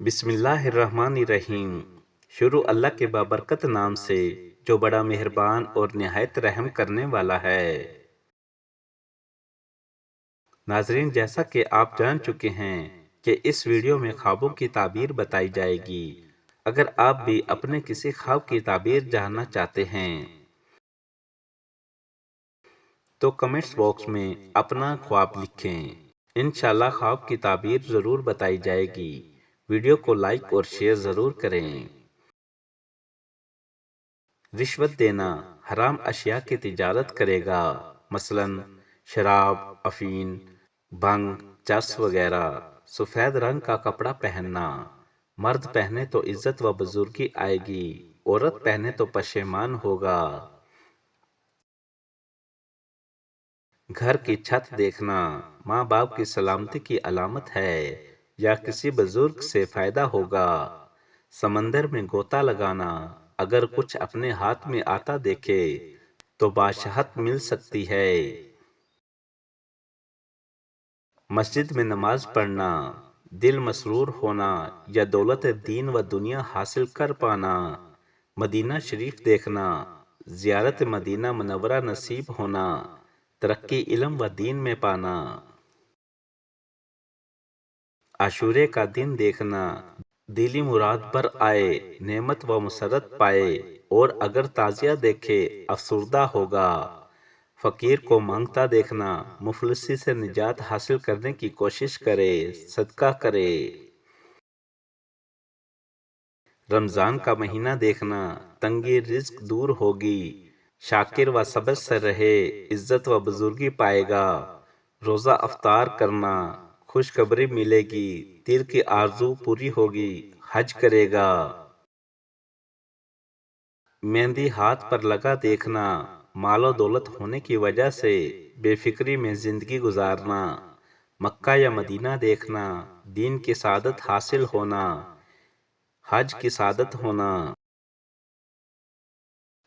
بسم اللہ الرحمن الرحیم۔ شروع اللہ کے بابرکت نام سے جو بڑا مہربان اور نہایت رحم کرنے والا ہے۔ ناظرین، جیسا کہ آپ جان چکے ہیں کہ اس ویڈیو میں خوابوں کی تعبیر بتائی جائے گی۔ اگر آپ بھی اپنے کسی خواب کی تعبیر جاننا چاہتے ہیں تو کمنٹس باکس میں اپنا خواب لکھیں۔ انشاءاللہ خواب کی تعبیر ضرور بتائی جائے گی۔ ویڈیو کو لائک اور شیئر ضرور کریں۔ رشوت دینا حرام اشیاء کی تجارت کرے گا، مثلا شراب، افین، بھنگ، چرس وغیرہ۔ سفید رنگ کا کپڑا پہننا، مرد پہنے تو عزت و بزرگی آئے گی، عورت پہنے تو پشیمان ہوگا۔ گھر کی چھت دیکھنا ماں باپ کی سلامتی کی علامت ہے یا کسی بزرگ سے فائدہ ہوگا۔ سمندر میں غوطہ لگانا، اگر کچھ اپنے ہاتھ میں آتا دیکھے تو بادشاہت مل سکتی ہے۔ مسجد میں نماز پڑھنا، دل مسرور ہونا یا دولت دین و دنیا حاصل کر پانا۔ مدینہ شریف دیکھنا، زیارت مدینہ منورہ نصیب ہونا، ترقی علم و دین میں پانا۔ عاشورے کا دن دیکھنا، دلی مراد پر آئے، نعمت و مسرت پائے، اور اگر تعزیہ دیکھے افسردہ ہوگا۔ فقیر کو مانگتا دیکھنا، مفلسی سے نجات حاصل کرنے کی کوشش کرے، صدقہ کرے۔ رمضان کا مہینہ دیکھنا، تنگی رزق دور ہوگی، شاکر و صبر سے رہے، عزت و بزرگی پائے گا۔ روزہ افطار کرنا، خوشخبری ملے گی، دل کی آرزو پوری ہوگی، حج کرے گا۔ مہندی ہاتھ پر لگا دیکھنا، مال و دولت ہونے کی وجہ سے بے فکری میں زندگی گزارنا۔ مکہ یا مدینہ دیکھنا، دین کی سعادت حاصل ہونا، حج کی سعادت ہونا۔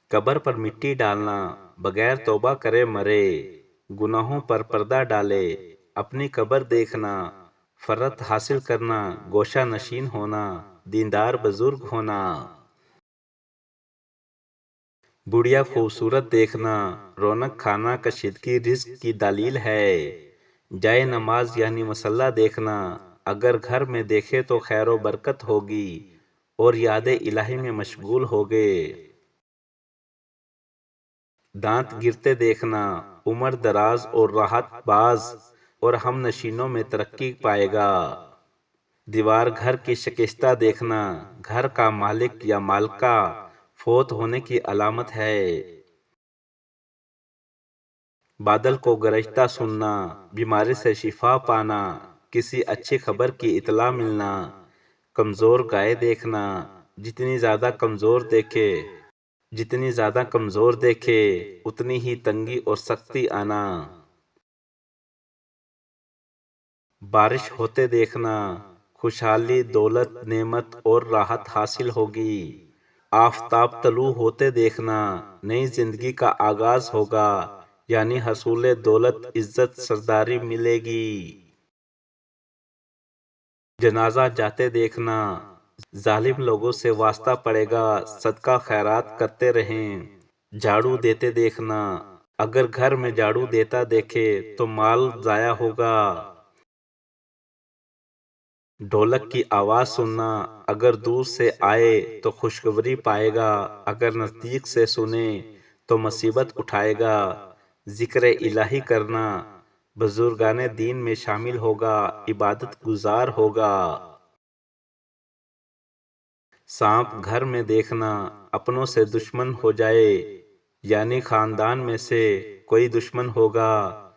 قبر پر مٹی ڈالنا، بغیر توبہ کرے مرے، گناہوں پر پردہ ڈالے، اپنی قبر دیکھنا، فرت حاصل کرنا، گوشہ نشین ہونا، دیندار بزرگ ہونا۔ بڑھیا خوبصورت دیکھنا، رونق کھانا کشیدگی رزق کی دلیل ہے۔ جائے نماز یعنی مصلی دیکھنا، اگر گھر میں دیکھے تو خیر و برکت ہوگی اور یاد الہی میں مشغول ہوگے۔ دانت گرتے دیکھنا، عمر دراز اور راحت باز اور ہم نشینوں میں ترقی پائے گا۔ دیوار گھر کی شکستہ دیکھنا، گھر کا مالک یا مالکہ فوت ہونے کی علامت ہے۔ بادل کو گرجتا سننا، بیماری سے شفا پانا، کسی اچھی خبر کی اطلاع ملنا۔ کمزور گائے دیکھنا، جتنی زیادہ کمزور دیکھے اتنی ہی تنگی اور سختی آنا۔ بارش ہوتے دیکھنا، خوشحالی، دولت، نعمت اور راحت حاصل ہوگی۔ آفتاب طلوع ہوتے دیکھنا، نئی زندگی کا آغاز ہوگا، یعنی حصول دولت، عزت، سرداری ملے گی۔ جنازہ جاتے دیکھنا، ظالم لوگوں سے واسطہ پڑے گا، صدقہ خیرات کرتے رہیں۔ جھاڑو دیتے دیکھنا، اگر گھر میں جھاڑو دیتا دیکھے تو مال ضائع ہوگا۔ ڈھولک کی آواز سننا، اگر دور سے آئے تو خوشخبری پائے گا، اگر نزدیک سے سنے تو مصیبت اٹھائے گا۔ ذکر الہی کرنا، بزرگان دین میں شامل ہوگا، عبادت گزار ہوگا۔ سانپ گھر میں دیکھنا، اپنوں سے دشمن ہو جائے، یعنی خاندان میں سے کوئی دشمن ہوگا۔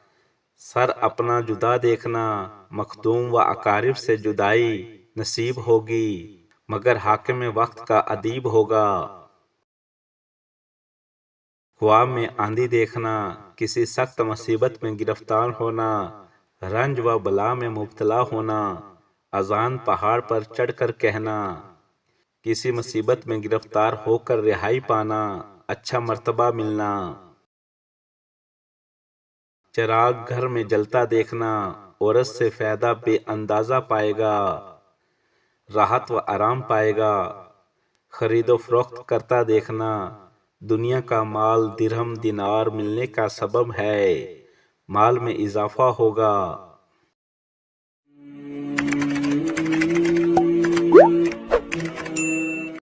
سر اپنا جدا دیکھنا، مخدوم و اقارب سے جدائی نصیب ہوگی، مگر حاکم وقت کا ادیب ہوگا۔ خواب میں آندھی دیکھنا، کسی سخت مصیبت میں گرفتار ہونا، رنج و بلا میں مبتلا ہونا۔ اذان پہاڑ پر چڑھ کر کہنا، کسی مصیبت میں گرفتار ہو کر رہائی پانا، اچھا مرتبہ ملنا۔ چراغ گھر میں جلتا دیکھنا، عورت سے فائدہ بے اندازہ پائے گا۔ راحت و آرام پائے گا۔ خرید و فروخت کرتا دیکھنا دنیا کا مال درہم دینار ملنے کا سبب ہے، مال میں اضافہ ہوگا۔